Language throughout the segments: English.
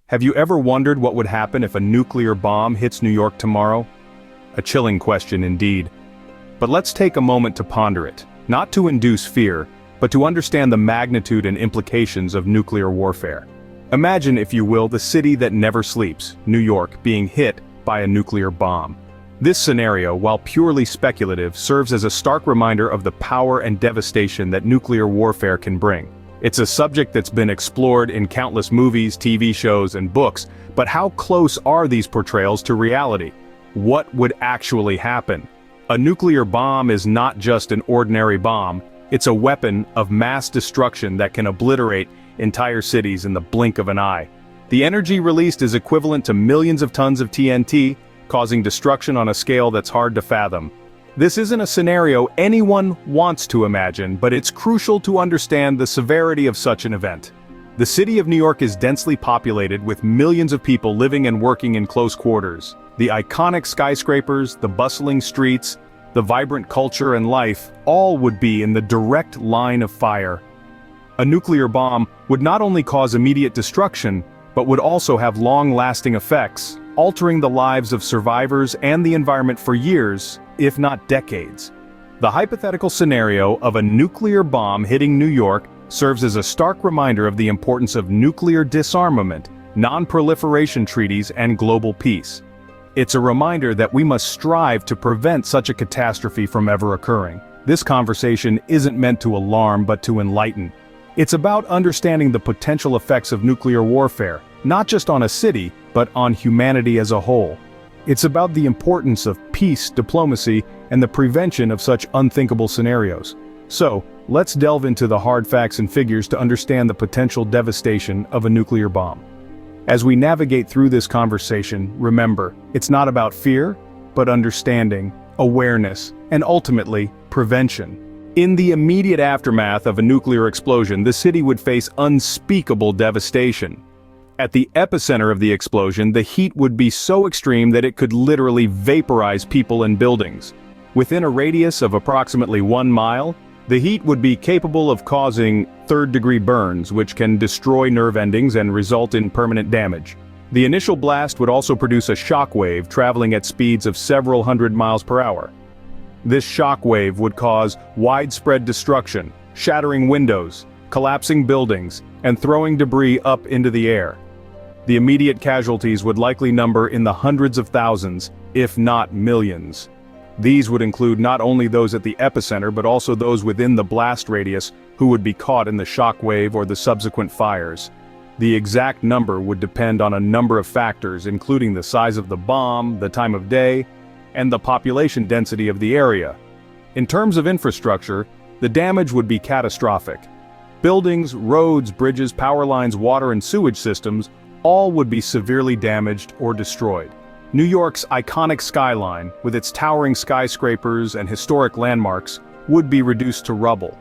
Have you ever wondered what would happen if a nuclear bomb hits New York tomorrow? A chilling question indeed. But let's take a moment to ponder it, not to induce fear, but to understand the magnitude and implications of nuclear warfare. Imagine, if you will, the city that never sleeps, New York, being hit by a nuclear bomb. This scenario, while purely speculative, serves as a stark reminder of the power and devastation that nuclear warfare can bring. It's a subject that's been explored in countless movies, TV shows, and books, but how close are these portrayals to reality? What would actually happen? A nuclear bomb is not just an ordinary bomb, it's a weapon of mass destruction that can obliterate entire cities in the blink of an eye. The energy released is equivalent to millions of tons of TNT, causing destruction on a scale that's hard to fathom. This isn't a scenario anyone wants to imagine, but it's crucial to understand the severity of such an event. The city of New York is densely populated with millions of people living and working in close quarters. The iconic skyscrapers, the bustling streets, the vibrant culture and life, all would be in the direct line of fire. A nuclear bomb would not only cause immediate destruction, but would also have long-lasting effects, altering the lives of survivors and the environment for years, if not decades. The hypothetical scenario of a nuclear bomb hitting New York serves as a stark reminder of the importance of nuclear disarmament, non-proliferation treaties, and global peace. It's a reminder that we must strive to prevent such a catastrophe from ever occurring. This conversation isn't meant to alarm but to enlighten. It's about understanding the potential effects of nuclear warfare, not just on a city, but on humanity as a whole. It's about the importance of peace, diplomacy, and the prevention of such unthinkable scenarios. So, let's delve into the hard facts and figures to understand the potential devastation of a nuclear bomb. As we navigate through this conversation, remember, it's not about fear, but understanding, awareness, and ultimately, prevention. In the immediate aftermath of a nuclear explosion, the city would face unspeakable devastation. At the epicenter of the explosion, the heat would be so extreme that it could literally vaporize people and buildings. Within a radius of approximately 1 mile, the heat would be capable of causing third-degree burns, which can destroy nerve endings and result in permanent damage. The initial blast would also produce a shock wave traveling at speeds of several hundred miles per hour. This shock wave would cause widespread destruction, shattering windows, collapsing buildings, and throwing debris up into the air. The immediate casualties would likely number in the hundreds of thousands, if not millions. These would include not only those at the epicenter but also those within the blast radius who would be caught in the shock wave or the subsequent fires. The exact number would depend on a number of factors, including the size of the bomb, the time of day, and the population density of the area. In terms of infrastructure, the damage would be catastrophic. Buildings, roads, bridges, power lines, water and sewage systems all would be severely damaged or destroyed. New York's iconic skyline, with its towering skyscrapers and historic landmarks, would be reduced to rubble.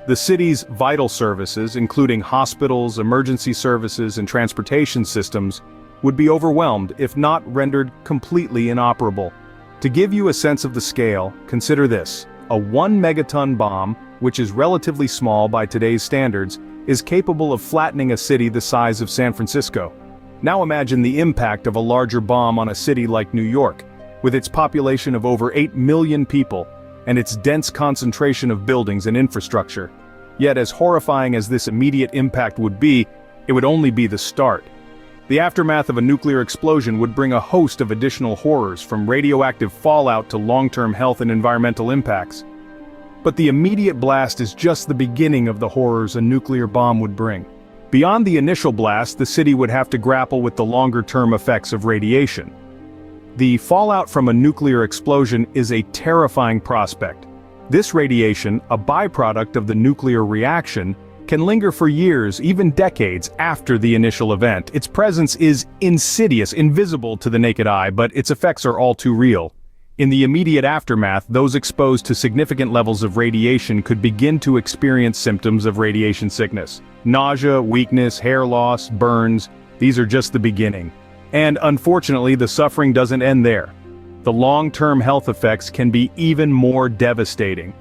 The city's vital services, including hospitals, emergency services, and transportation systems, would be overwhelmed if not rendered completely inoperable. To give you a sense of the scale, consider this: a 1 megaton bomb, which is relatively small by today's standards, is capable of flattening a city the size of San Francisco. Now imagine the impact of a larger bomb on a city like New York, with its population of over 8 million people, and its dense concentration of buildings and infrastructure. Yet as horrifying as this immediate impact would be, it would only be the start. The aftermath of a nuclear explosion would bring a host of additional horrors, from radioactive fallout to long-term health and environmental impacts. But the immediate blast is just the beginning of the horrors a nuclear bomb would bring. Beyond the initial blast, the city would have to grapple with the longer-term effects of radiation. The fallout from a nuclear explosion is a terrifying prospect. This radiation, a byproduct of the nuclear reaction, can linger for years, even decades, after the initial event. Its presence is insidious, invisible to the naked eye, but its effects are all too real. In the immediate aftermath, those exposed to significant levels of radiation could begin to experience symptoms of radiation sickness. Nausea, weakness, hair loss, burns, these are just the beginning. And unfortunately, the suffering doesn't end there. The long-term health effects can be even more devastating.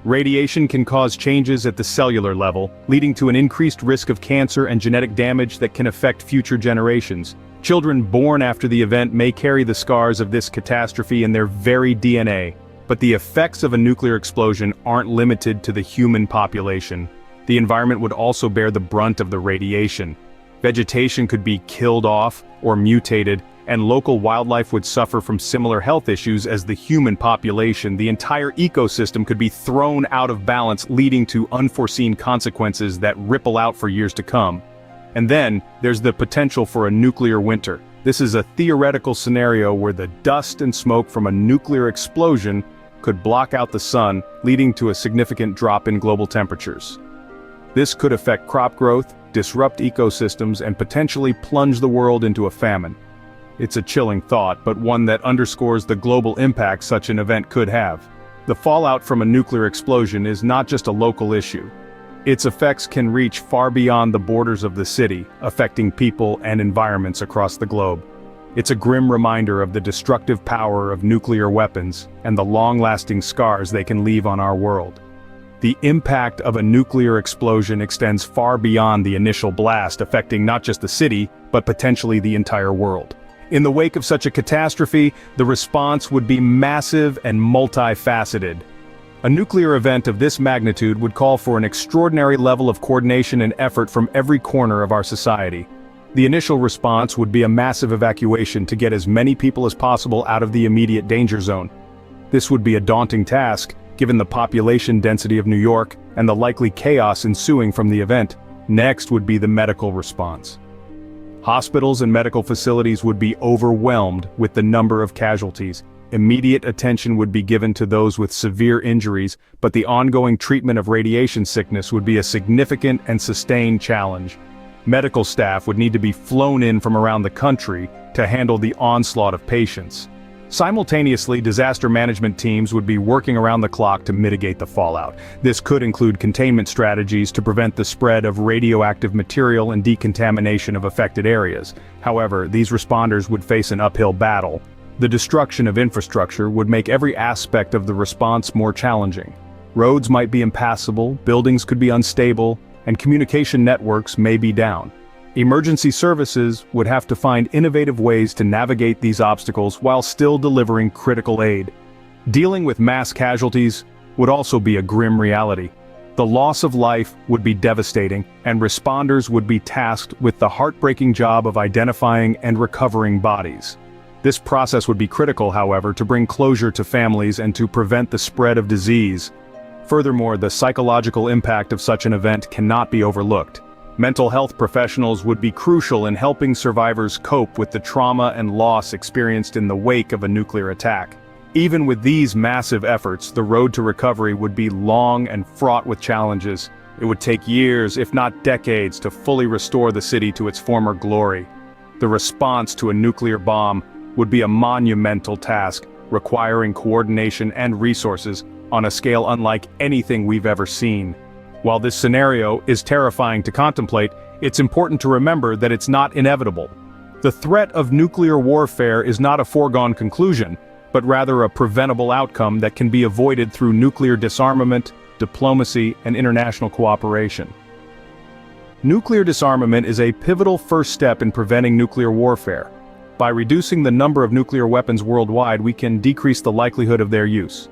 Radiation can cause changes at the cellular level, leading to an increased risk of cancer and genetic damage that can affect future generations. Children born after the event may carry the scars of this catastrophe in their very DNA. But the effects of a nuclear explosion aren't limited to the human population. The environment would also bear the brunt of the radiation. Vegetation could be killed off or mutated, and local wildlife would suffer from similar health issues as the human population. The entire ecosystem could be thrown out of balance, leading to unforeseen consequences that ripple out for years to come. And then, there's the potential for a nuclear winter. This is a theoretical scenario where the dust and smoke from a nuclear explosion could block out the sun, leading to a significant drop in global temperatures. This could affect crop growth, disrupt ecosystems, and potentially plunge the world into a famine. It's a chilling thought, but one that underscores the global impact such an event could have. The fallout from a nuclear explosion is not just a local issue. Its effects can reach far beyond the borders of the city, affecting people and environments across the globe. It's a grim reminder of the destructive power of nuclear weapons and the long-lasting scars they can leave on our world. The impact of a nuclear explosion extends far beyond the initial blast, affecting not just the city, but potentially the entire world. In the wake of such a catastrophe, the response would be massive and multifaceted. A nuclear event of this magnitude would call for an extraordinary level of coordination and effort from every corner of our society. The initial response would be a massive evacuation to get as many people as possible out of the immediate danger zone. This would be a daunting task, given the population density of New York and the likely chaos ensuing from the event. Next would be the medical response. Hospitals and medical facilities would be overwhelmed with the number of casualties. Immediate attention would be given to those with severe injuries, but the ongoing treatment of radiation sickness would be a significant and sustained challenge. Medical staff would need to be flown in from around the country to handle the onslaught of patients. Simultaneously, disaster management teams would be working around the clock to mitigate the fallout. This could include containment strategies to prevent the spread of radioactive material and decontamination of affected areas. However, these responders would face an uphill battle. The destruction of infrastructure would make every aspect of the response more challenging. Roads might be impassable, buildings could be unstable, and communication networks may be down. Emergency services would have to find innovative ways to navigate these obstacles while still delivering critical aid. Dealing with mass casualties would also be a grim reality. The loss of life would be devastating, and responders would be tasked with the heartbreaking job of identifying and recovering bodies. This process would be critical, however, to bring closure to families and to prevent the spread of disease. Furthermore, the psychological impact of such an event cannot be overlooked. Mental health professionals would be crucial in helping survivors cope with the trauma and loss experienced in the wake of a nuclear attack. Even with these massive efforts, the road to recovery would be long and fraught with challenges. It would take years, if not decades, to fully restore the city to its former glory. The response to a nuclear bomb would be a monumental task, requiring coordination and resources on a scale unlike anything we've ever seen. While this scenario is terrifying to contemplate, it's important to remember that it's not inevitable. The threat of nuclear warfare is not a foregone conclusion, but rather a preventable outcome that can be avoided through nuclear disarmament, diplomacy, and international cooperation. Nuclear disarmament is a pivotal first step in preventing nuclear warfare. By reducing the number of nuclear weapons worldwide, we can decrease the likelihood of their use.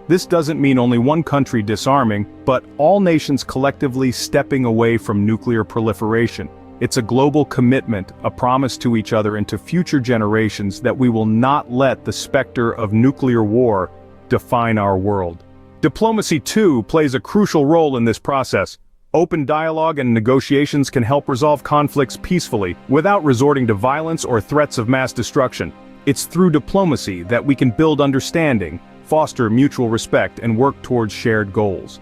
This doesn't mean only one country disarming, but all nations collectively stepping away from nuclear proliferation. It's a global commitment, a promise to each other and to future generations that we will not let the specter of nuclear war define our world. Diplomacy, too, plays a crucial role in this process. Open dialogue and negotiations can help resolve conflicts peacefully, without resorting to violence or threats of mass destruction. It's through diplomacy that we can build understanding, foster mutual respect, and work towards shared goals.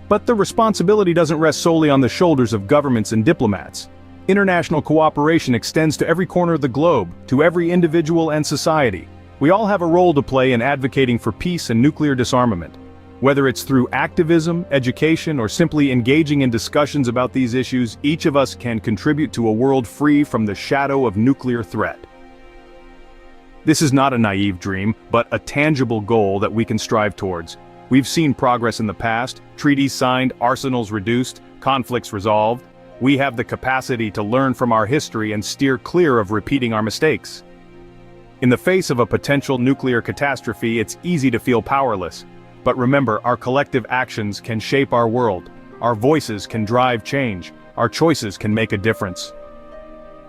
But the responsibility doesn't rest solely on the shoulders of governments and diplomats. International cooperation extends to every corner of the globe, to every individual and society. We all have a role to play in advocating for peace and nuclear disarmament. Whether it's through activism, education, or simply engaging in discussions about these issues, each of us can contribute to a world free from the shadow of nuclear threat. This is not a naive dream, but a tangible goal that we can strive towards. We've seen progress in the past, treaties signed, arsenals reduced, conflicts resolved. We have the capacity to learn from our history and steer clear of repeating our mistakes. In the face of a potential nuclear catastrophe, it's easy to feel powerless. But remember, our collective actions can shape our world. Our voices can drive change. Our choices can make a difference.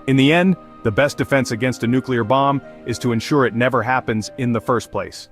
In the end, the best defense against a nuclear bomb is to ensure it never happens in the first place.